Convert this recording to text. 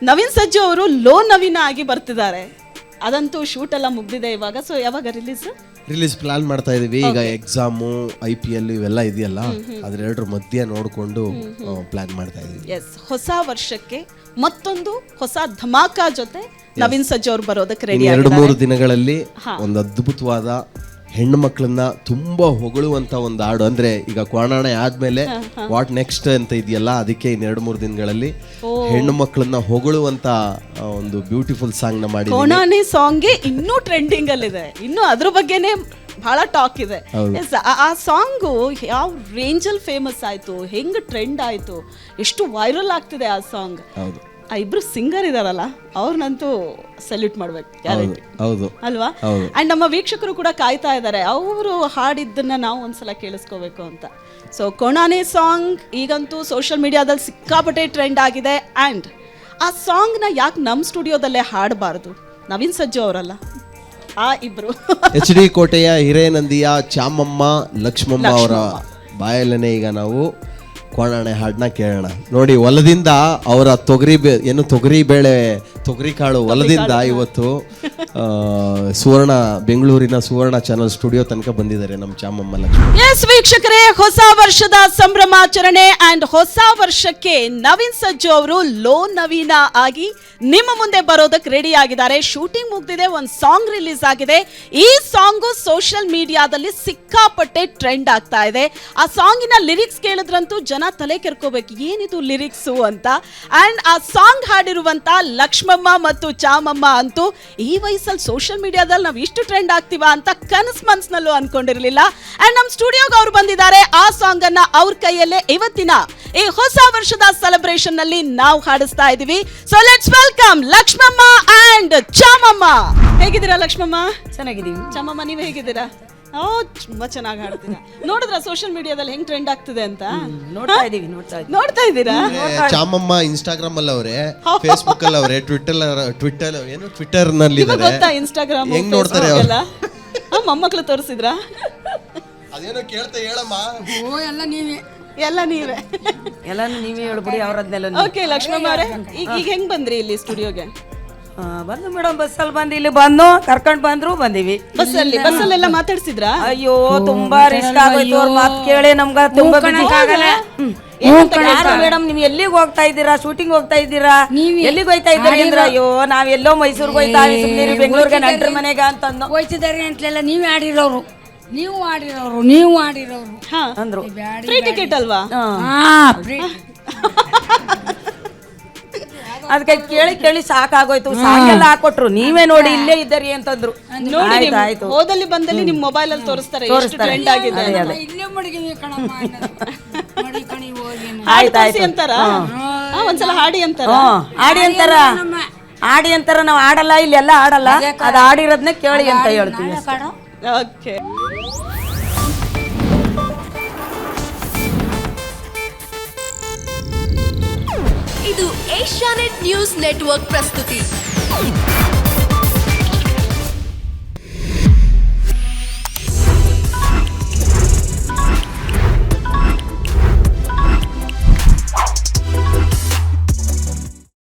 ನವೀನ್ ಸಜ್ಜು ಅವರು ಲೋ ನವೀನ ಆಗಿ ಬರ್ತಿದ್ದಾರೆ. ಅದಂತೂ ಶೂಟ್ ಎಲ್ಲ ಮುಗ್ದಿದೆ ಇವಾಗ. ಸೊ ಯಾವಾಗ ರಿಲೀಸ್ ಪ್ಲಾನ್ ಮಾಡ್ತಾ ಇದೀವಿ. ಈಗ ಎಕ್ಸಾಮು IPL ಇವೆಲ್ಲ ಇದೆಯಲ್ಲ, ಅದ್ರೆರಡರ ಮಧ್ಯೆ ನೋಡ್ಕೊಂಡು ಪ್ಲಾನ್ ಮಾಡ್ತಾ ಇದೀವಿ. ಎಸ್, ಹೊಸ ವರ್ಷಕ್ಕೆ ಮತ್ತೊಂದು ಹೊಸ ಧಮಾಕ ಜೊತೆ ನವೀನ್ ಸಜ್ಜು ಅವ್ರು ಬರೋದಕ್ಕೆ ರೆಡಿ. 2-3 ದಿನಗಳಲ್ಲಿ ಒಂದು ಅದ್ಭುತವಾದ ಹೆಣ್ಣು ಮಕ್ಕಳನ್ನ ತುಂಬಾ ಹೊಗಳುವಂತ ಒಂದು ಹಾಡು. ಅಂದ್ರೆ ಈಗ ಕ್ವಾಣಾಣೆ ಆದ್ಮೇಲೆ ವಾಟ್ ನೆಕ್ಸ್ಟ್ ಅಂತ ಇದೆಯಲ್ಲ, ಅದಕ್ಕೆ ಇನ್ನು 2-3 ದಿನಗಳಲ್ಲಿ ಹೆಣ್ಣು ಮಕ್ಕಳನ್ನ ಹೊಗಳುವಂತ ಒಂದು ಬ್ಯೂಟಿಫುಲ್ ಸಾಂಗ್ ನ ಮಾಡಿ. ಕ್ವಾಣಾಣೆ ಸಾಂಗ್ಗೆ ಇನ್ನೂ ಟ್ರೆಂಡಿಂಗ್ ಅಲ್ಲಿದೆ, ಇನ್ನು ಅದ್ರ ಬಗ್ಗೆನೇ ಬಹಳ ಟಾಕ್ ಇದೆ. ಆ ಸಾಂಗು ಯಾವ ರೇಂಜಲ್ಲಿ ಫೇಮಸ್ ಆಯ್ತು, ಹೆಂಗ್ ಟ್ರೆಂಡ್ ಆಯ್ತು, ಎಷ್ಟು ವೈರಲ್ ಆಗ್ತಿದೆ ಆ ಸಾಂಗ್. ಆ ಇಬ್ರು ಸಿಂಗರ್ ಇದಾರಲ್ಲ, ಅವ್ರನ್ನಂತೂ ಸಲ್ಯೂಟ್ ಮಾಡ್ಬೇಕು, ಗ್ಯಾರಂಟಿ ಅಲ್ವಾ? ಅಂಡ್ ನಮ್ಮ ವೀಕ್ಷಕರು ಕೂಡ ಕಾಯ್ತಾ ಇದ್ದಾರೆ, ಅವರು ಹಾಡಿದ್ದನ್ನ ನಾವು ಒಂದ್ಸಲ ಕೇಳಿಸ್ಕೋಬೇಕು ಅಂತ. ಸೊ ಕೊಣಾನೆ ಸಾಂಗ್ ಈಗಂತೂ ಸೋಷಿಯಲ್ ಮೀಡಿಯಾದಲ್ಲಿ ಸಿಕ್ಕಾಪಟ್ಟೆ ಟ್ರೆಂಡ್ ಆಗಿದೆ. ಅಂಡ್ ಆ ಸಾಂಗ್ನ ಯಾಕೆ ನಮ್ಮ ಸ್ಟುಡಿಯೋದಲ್ಲೇ ಹಾಡಬಾರ್ದು? ನವೀನ್ ಸಜ್ಜು ಅವರಲ್ಲ, ಆ ಇಬ್ರು HD ಕೋಟೆಯ ಹಿರೇನಂದಿಯ ಚಾಮಮ್ಮ ಲಕ್ಷ್ಮಮ್ಮ ಅವರ ಬಾಯಲ್ಲೇ ಈಗ ನಾವು ಕ್ವಾಣಾಣೆ ಹಾಡನ್ನ ಕೇಳೋಣ. ನೋಡಿ, ಹೊಲದಿಂದ ಅವರ ತೊಗರಿ ಕಾಳು ಹೊಲದಿಂದ ಇವತ್ತು ಸುವರ್ಣ, ಬೆಂಗಳೂರಿನ ಸುವರ್ಣ ಚಾನಲ್ ಸ್ಟುಡಿಯೋ ತನಕ ಬಂದಿದ್ದಾರೆ ನಮ್ಮ ಚಾಮಮ್ಮ ಲಕ್ಷ್ಮಿ. ಎಸ್ ವೀಕ್ಷಕರೇ, ಹೊಸ ವರ್ಷದ ಸಂಭ್ರಮಾಚರಣೆ ಅಂಡ್ ಹೊಸ ವರ್ಷಕ್ಕೆ ನವೀನ್ ಸಜ್ಜು ಅವರು ಲೋ ನವೀನ ಆಗಿ ನಿಮ್ಮ ಮುಂದೆ ಬರೋದಕ್ಕೆ ರೆಡಿ ಆಗಿದ್ದಾರೆ. ಶೂಟಿಂಗ್ ಮುಗ್ದಿದೆ, ಒಂದು ಸಾಂಗ್ ರಿಲೀಸ್ ಆಗಿದೆ. ಈ ಸಾಂಗು ಸೋಷಿಯಲ್ ಮೀಡಿಯಾದಲ್ಲಿ ಸಿಕ್ಕಾಪಟ್ಟೆ ಟ್ರೆಂಡ್ ಆಗ್ತಾ ಇದೆ. ಆ ಸಾಂಗಿನ ಲಿರಿಕ್ಸ್ ಕೇಳಿದ್ರಂತೂ ಜನ ತಲೆ ಕೆರ್ಕೋಬೇಕು, ಏನಿದು ಲಿರಿಕ್ಸು ಅಂತ. ಅಂಡ್ ಆ ಸಾಂಗ್ ಹಾಡಿರುವಂತ ಲಕ್ಷ್ಮಮ್ಮ ಮತ್ತು ಚಾಮಮ್ಮ ಅಂತೂ ಈ ವಯಸ್ಸಲ್ಲಿ ಸೋಷಿಯಲ್ ಮೀಡಿಯಾದಲ್ಲಿ ನಾವು ಇಷ್ಟು ಟ್ರೆಂಡ್ ಆಗ್ತೀವ ಅಂತ ಮನ್ಸ್ನಲ್ಲೂ ಅನ್ಕೊಂಡಿರ್ಲಿಲ್ಲ. ಅಂಡ್ ನಮ್ಮ ಸ್ಟುಡಿಯೋಗೆ ಅವ್ರು ಬಂದಿದ್ದಾರೆ. ಆ ಸಾಂಗ್ ಅನ್ನ ಅವ್ರ ಕೈಯಲ್ಲೇ ಇವತ್ತಿನ ಈ ಹೊಸ ವರ್ಷದ ಸೆಲೆಬ್ರೇಷನ್ ನಲ್ಲಿ ನಾವು ಹಾಡಿಸ್ತಾ ಇದೀವಿ. So let's welcome Lakshmamma and Chamamma. ಹೇಗಿದ್ದೀರಾ ಲಕ್ಷ್ಮಮ್ಮ? ಚೆನ್ನಾಗಿದ್ದೀವಿ. ಚಾಮಮ್ಮ, ನೀವು ಹೇಗಿದ್ದೀರಾ? ತುಂಬಾ ಚೆನ್ನಾಗಿ ಹಾಡ್ತೀರಾ. ನೋಡಿದ್ರ ಸೋಷಿಯಲ್ ಮೀಡಿಯಾದಲ್ಲಿ ಹೆಂಗ್ ಟ್ರೆಂಡ್ ಆಗ್ತಿದೆ ಅಂತ? ನೋಡ್ತಾ ಇದ್ದೀರಾ? ಚಾಮಮ್ಮ ಇನ್ಸ್ಟಾಗ್ರಾಮ್ ಅಲ್ಲಿ ಅವರೇ, ಫೇಸ್ಬುಕ್ ಅಲ್ಲಿ ಅವರೇ, ಟ್ವಿಟರ್ ನಲ್ಲಿ ಗೊತ್ತಾ? ಇನ್ಸ್ಟಾಗ್ರಾಮ್ ಹೆಂಗ್ ನೋಡ್ತಾರೆ ಮೊಮ್ಮಕ್ಳು ತೋರಿಸಿದ್ರ? ಅದೇನೋ ಕೇಳ್ತಾ ಹೇಳಮ್ಮ. ಎಲ್ಲ ನೀವೇ ಹೇಳ್ಬಿಡಿ ಅವ್ರದ್ನೆಲ್ಲ. ಓಕೆ ಲಕ್ಷ್ಮಮ್ಮ ಅವರೇ, ಈಗ ಹೆಂಗ್ ಬಂದ್ರಿ ಇಲ್ಲಿ ಸ್ಟುಡಿಯೋಗೆ? ಬಂದು ಮೇಡಮ್, ಬಸ್ಸಲ್ಲಿ ಬಂದು ಇಲ್ಲಿ ಬಂದು ಕರ್ಕೊಂಡ್ ಬಂದ್ರು, ಬಂದಿವಿ. ಬಸ್ಸಲ್ಲೆಲ್ಲ ಮಾತಾಡ್ಸಿದ್ರಾ? ಅಯ್ಯೋ, ತುಂಬಾ ರಿಸ್ಕ್ ಆಗೋಯ್ತು. ಅವ್ರ ಮಾತು ಕೇಳಿ ನಮ್ಗ ತುಂಬಾ ಮೇಡಮ್, ನೀವ್ ಎಲ್ಲಿಗೆ ಹೋಗ್ತಾ ಇದ್ದೀರಾ? ಶೂಟಿಂಗ್ ಹೋಗ್ತಾ ಇದ್ದೀರಾ? ಎಲ್ಲಿಗೆ ಹೋಗ್ತಾ ಇದ್ದೀರಿ ಅಂದ್ರೆ, ಅಯ್ಯೋ ನಾವೆಲ್ಲೋ ಮೈಸೂರ್ಗೆ ಹೋಯ್ತಾ ಸುಮ್ಮನೆ ಬೆಂಗಳೂರಿಗೆ ನೆಂಟ್ರ ಮನೆಗ ಅಂತಂದು ಹೋಯ್ತಿದ್ದಾರೆ ಅಂತಲೆಲ್ಲ ನೀವ್ ಆಡಿರೋರು ಅಂದ್ರು. ಫ್ರೀ ಟಿಕೆಟ್ ಅಲ್ವಾ? ಅದಕ್ಕೆ ಕೇಳಿ ಕೇಳಿ ಸಾಕಾಗೋಯ್ತು. ಸಾಂಗ್ ಎಲ್ಲ ಹಾಕೊಟ್ರು, ನೀವೇ ನೋಡಿ ಇಲ್ಲೇ ಇದ್ದರಿ ಅಂತಂದ್ರು. ಆಯ್ತು, ಹೋದಲ್ಲಿ ಬಂದಲ್ಲಿ ನಿಮ್ ಮೊಬೈಲ್ ಅಲ್ಲಿ ತೋರಿಸ್ತಾರೆ ಟ್ರೆಂಡ್ ಆಗಿದೆ. ಆಯ್ತಾಯ್ತು ಅಂತಾರ, ಒಂದ್ಸಲ ಹಾಡಿ ಅಂತಾರ. ಆಡಿ ಅಂತಾರ. ನಾವು ಆಡಲ್ಲ, ಇಲ್ಲೆಲ್ಲ ಆಡಲ್ಲ, ಅದು ಆಡಿರೋದ್ನ ಕೇಳಿ ಅಂತ ಹೇಳ್ತೀವಿ. ಓಕೆ. ಇದು ಏಷ್ಯಾನೆಟ್ ನ್ಯೂಸ್ ನೆಟ್ವರ್ಕ್ ಪ್ರಸ್ತುತಿ.